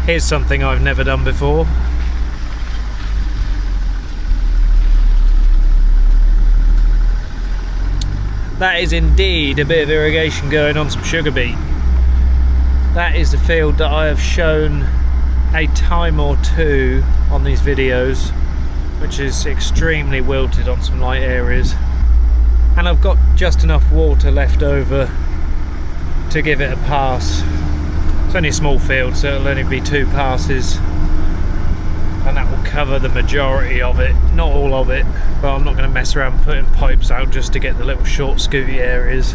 Here's something I've never done before. That is indeed a bit of irrigation going on some sugar beet. That is the field that I have shown a time or two on these videos, which is extremely wilted on some light areas. And I've got just enough water left over to give it a pass. It's only a small field, so it'll only be 2 passes. And that will cover the majority of it, not all of it, but I'm not going to mess around putting pipes out just to get the little short scooty areas.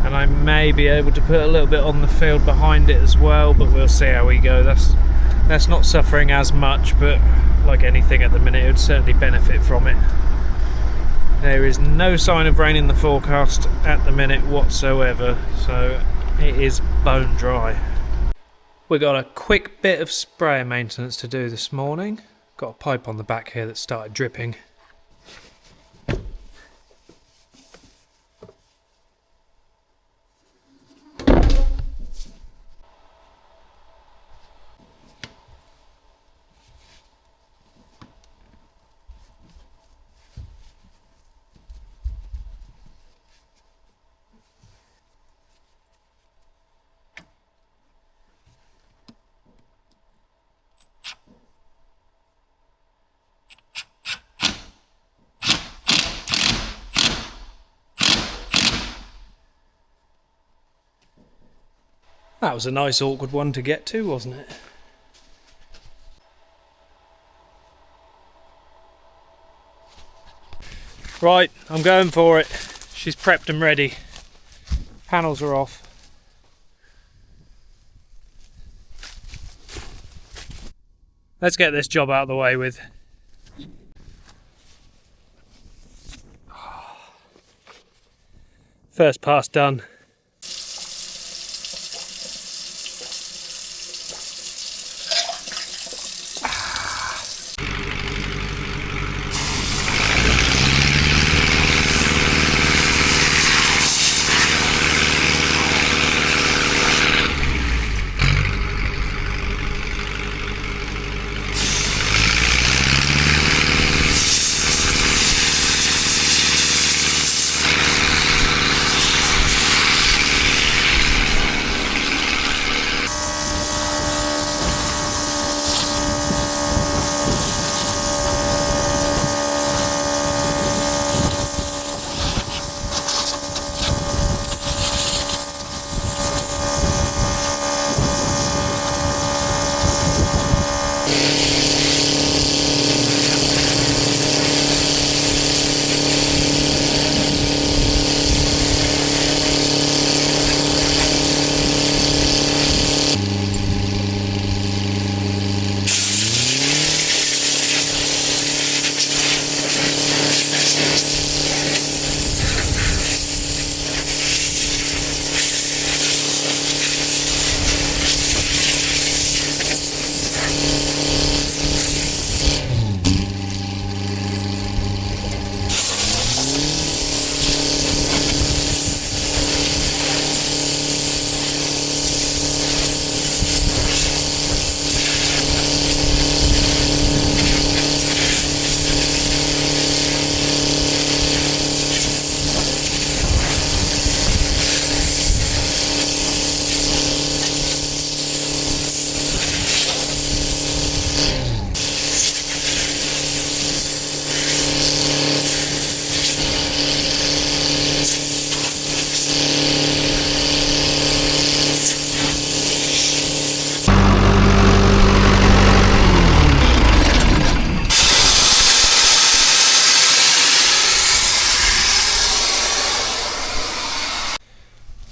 And I may be able to put a little bit on the field behind it as well, but we'll see how we go. That's not suffering as much, but like anything at the minute, it would certainly benefit from it. There is no sign of rain in the forecast at the minute whatsoever, so it is bone dry. We got a quick bit of sprayer maintenance to do this morning. Got a pipe on the back here that started dripping. That was a nice awkward one to get to, wasn't it? Right, I'm going for it. She's prepped and ready. Panels are off. Let's get this job out of the way with. First pass done.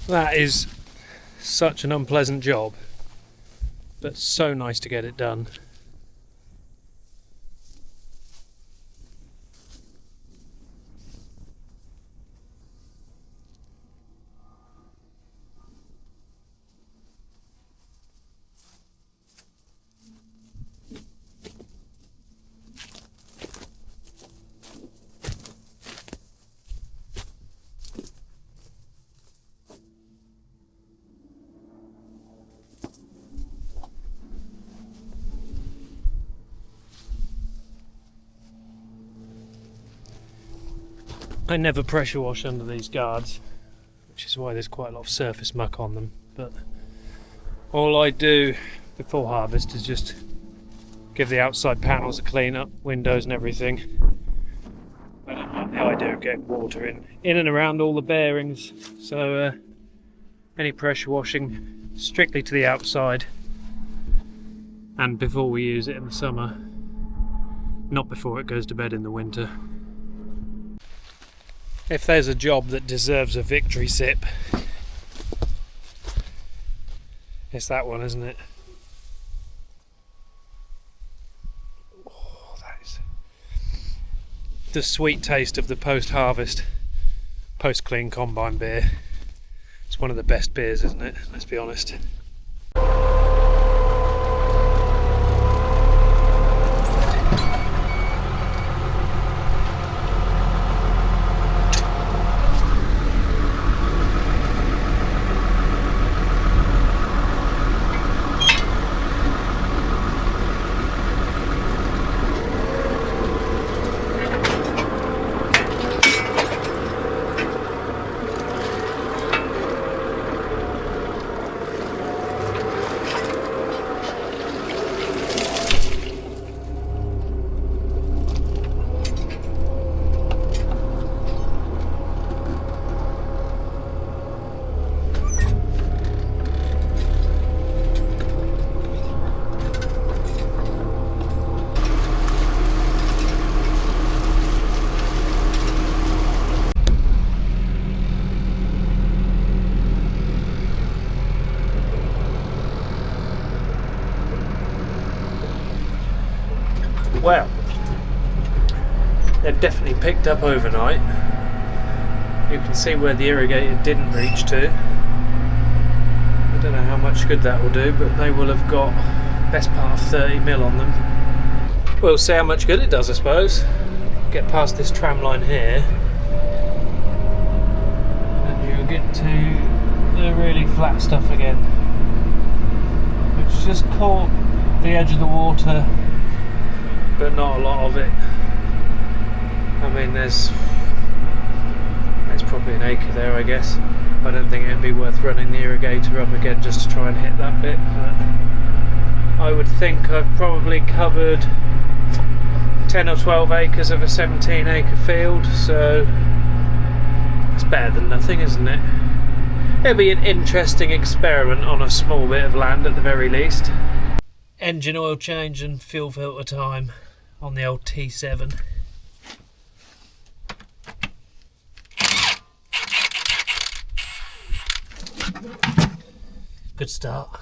That is such an unpleasant job, but so nice to get it done. I never pressure wash under these guards, which is why there's quite a lot of surface muck on them, but all I do before harvest is just give the outside panels a clean up, windows and everything. I don't like the idea of getting water in and around all the bearings, so any pressure washing strictly to the outside and before we use it in the summer, not before it goes to bed in the winter. If there's a job that deserves a victory sip, it's that one, isn't it? Oh, that is the sweet taste of the post-harvest, post-clean combine beer. It's one of the best beers, isn't it? Let's be honest. Well, they've definitely picked up overnight. You can see where the irrigator didn't reach to. I don't know how much good that will do, but they will have got best part of 30 mil on them. We'll see how much good it does, I suppose. Get past this tram line here and you'll get to the really flat stuff again, which just caught the edge of the water, but not a lot of it. I mean, there's probably an acre there, I guess. I don't think it'd be worth running the irrigator up again just to try and hit that bit, but I would think I've probably covered 10 or 12 acres of a 17 acre field, so it's better than nothing, isn't it? It'll be an interesting experiment on a small bit of land at the very least. Engine oil change and fuel filter time on the old T7. Good start.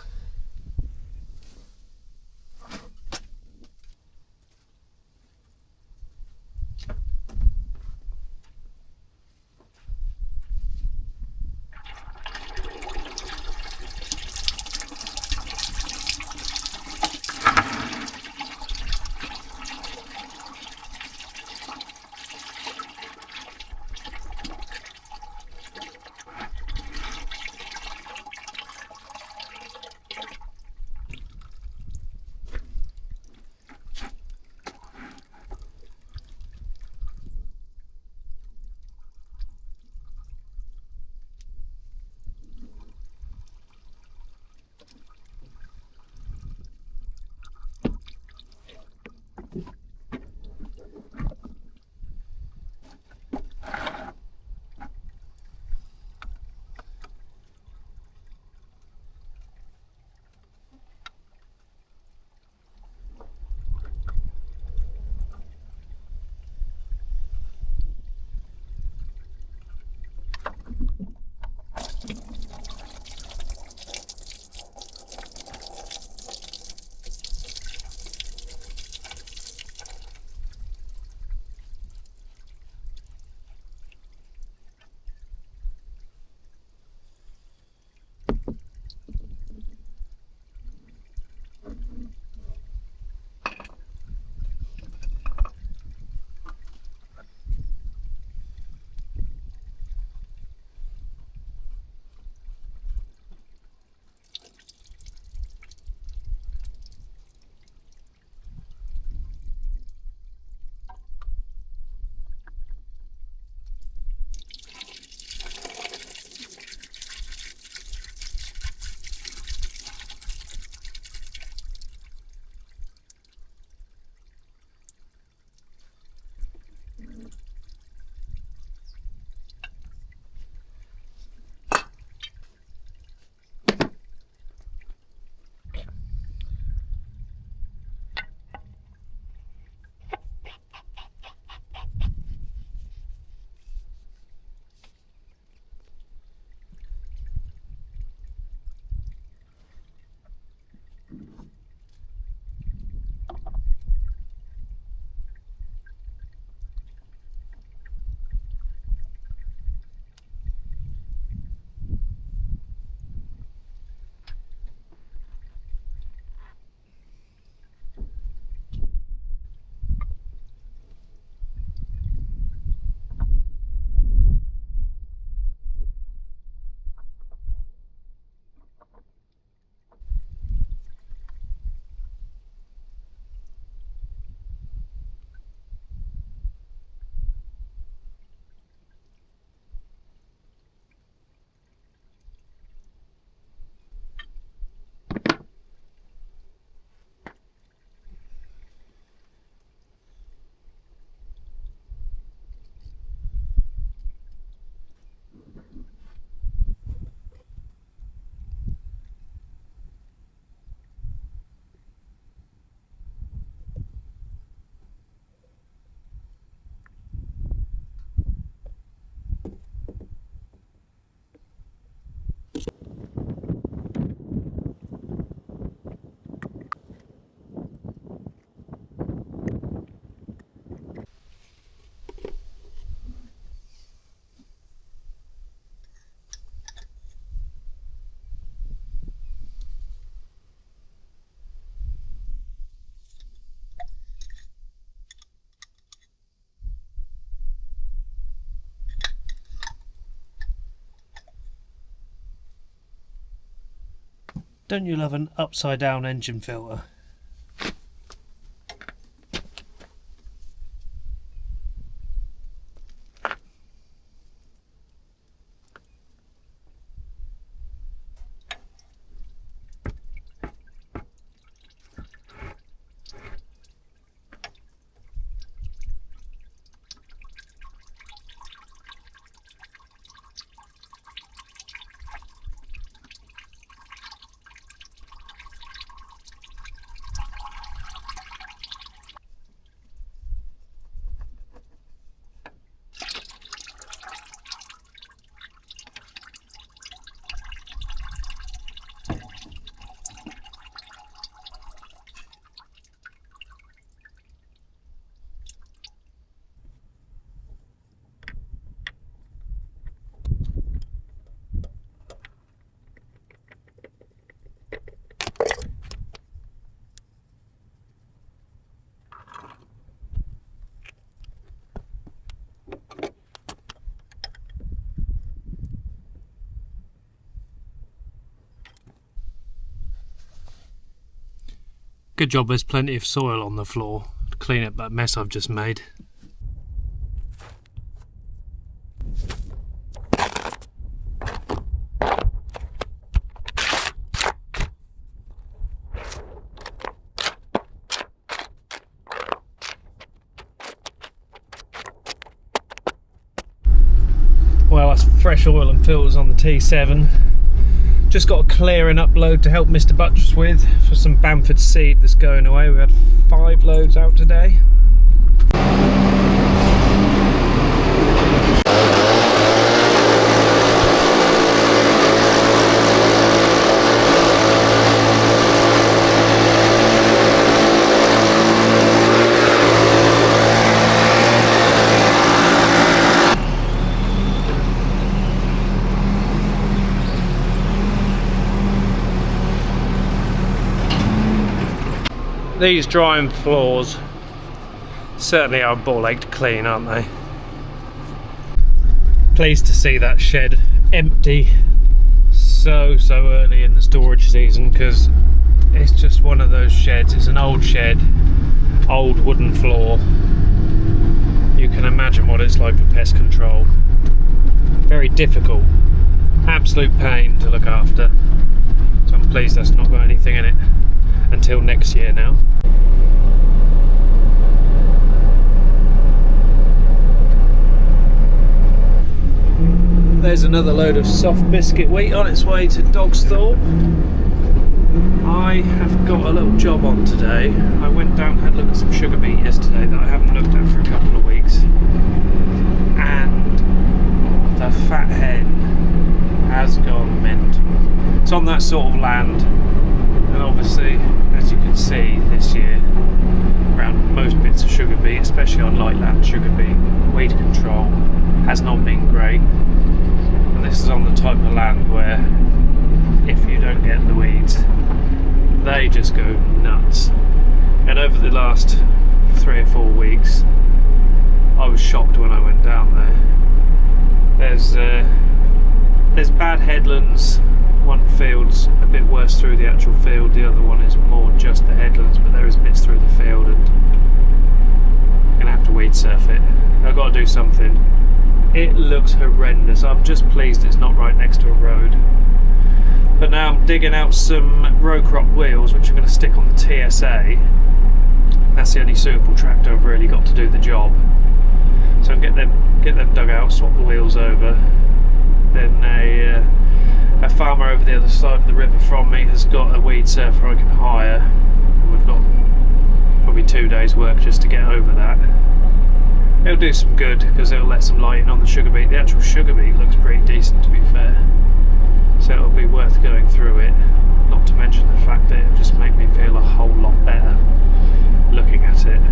Don't you love an upside down engine filter? Good job there's plenty of soil on the floor to clean up that mess I've just made. Well, that's fresh oil and filters on the T7. Just got a clearing upload to help Mr. Buttress with for some Bamford seed that's going away. We had 5 loads out today. These drying floors certainly are a ball ache to clean, aren't they? Pleased to see that shed empty so early in the storage season, because it's just one of those sheds. It's an old shed, old wooden floor. You can imagine what it's like for pest control. Very difficult, absolute pain to look after. So I'm pleased that's not got anything in it until next year now. There's another load of soft biscuit wheat on its way to Dogsthorpe. I have got a little job on today. I went down and had a look at some sugar beet yesterday that I haven't looked at for a couple of weeks, and the fat hen has gone mental. It's on that sort of land, and obviously, as you can see this year, around most bits of sugar beet, especially on light land sugar beet, weed control has not been great. And this is on the type of land where if you don't get the weeds, they just go nuts. And over the last 3 or 4 weeks, I was shocked when I went down there. There's bad headlands. One field's a bit worse through the actual field, the other one is more just the headlands, but there is bits through the field, and I'm gonna have to weed surf it. I've got to do something. It looks horrendous. I'm just pleased it's not right next to a road. But now I'm digging out some row crop wheels, which I'm going to stick on the TSA. That's the only suitable tractor I've really got to do the job. So I'll get them dug out, swap the wheels over. Then a farmer over the other side of the river from me has got a weed surfer I can hire. And we've got probably 2 days work just to get over that. It'll do some good because it'll let some light in on the sugar beet. The actual sugar beet looks pretty decent, to be fair, so it'll be worth going through it, not to mention the fact that it'll just make me feel a whole lot better looking at it.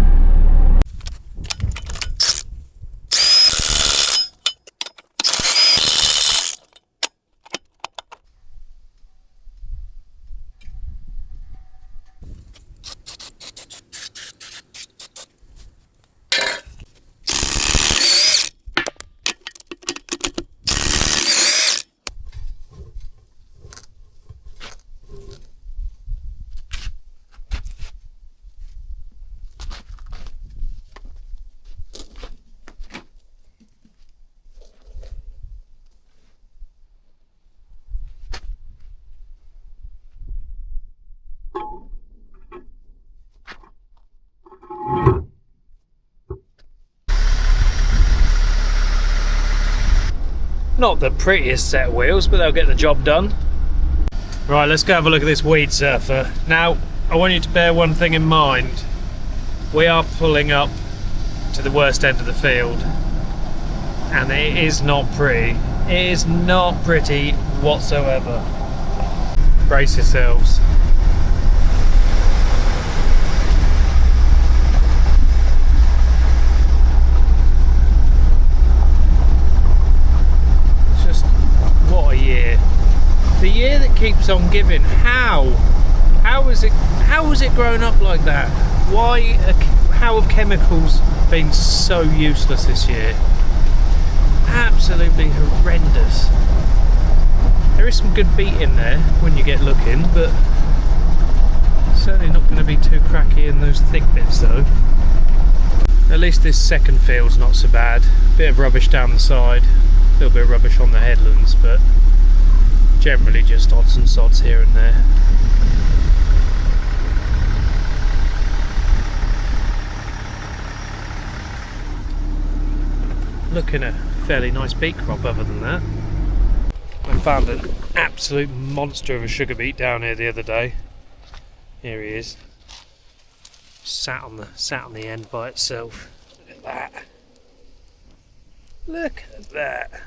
Not the prettiest set of wheels, but they'll get the job done. Right, let's go have a look at this weed surfer. Now, I want you to bear one thing in mind. We are pulling up to the worst end of the field, and it is not pretty. It is not pretty whatsoever. Brace yourselves. Just what a year. The year that keeps on giving. How has it grown up like that? How have chemicals been so useless this year? Absolutely horrendous. There is some good beet in there when you get looking, but certainly not going to be too cracky in those thick bits though. At least this second field's not so bad. Bit of rubbish down the side, a little bit of rubbish on the headlands, but generally just odds and sods here and there. Looking at a fairly nice beet crop other than that. I found an absolute monster of a sugar beet down here the other day. Here he is. Sat on the end by itself. Look at that. Look at that.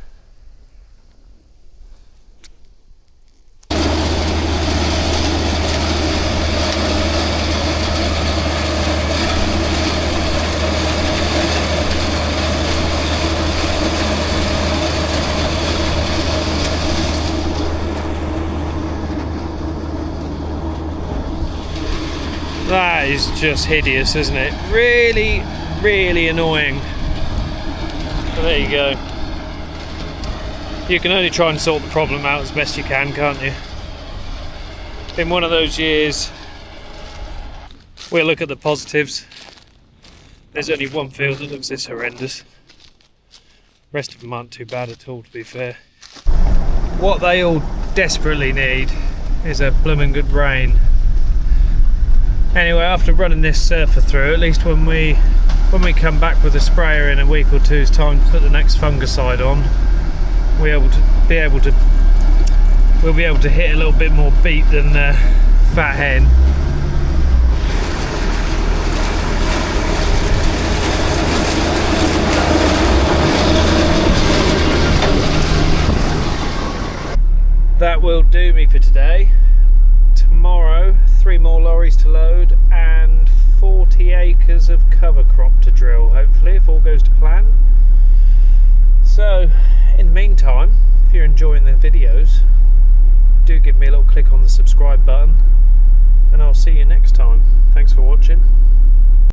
That is just hideous, isn't it? Really, really annoying. But there you go. You can only try and sort the problem out as best you can, can't you? In one of those years, we'll look at the positives. There's only one field that looks this horrendous. The rest of them aren't too bad at all, to be fair. What they all desperately need is a blooming good rain. Anyway, after running this surfer through, at least when we come back with a sprayer in a week or two's time to put the next fungicide on, we'll be able to hit a little bit more beet than fat hen. That will do me for today. Tomorrow, 3 more lorries to load and 40 acres of cover crop to drill, hopefully, if all goes to plan. So, in the meantime, if you're enjoying the videos, do give me a little click on the subscribe button, and I'll see you next time. Thanks for watching.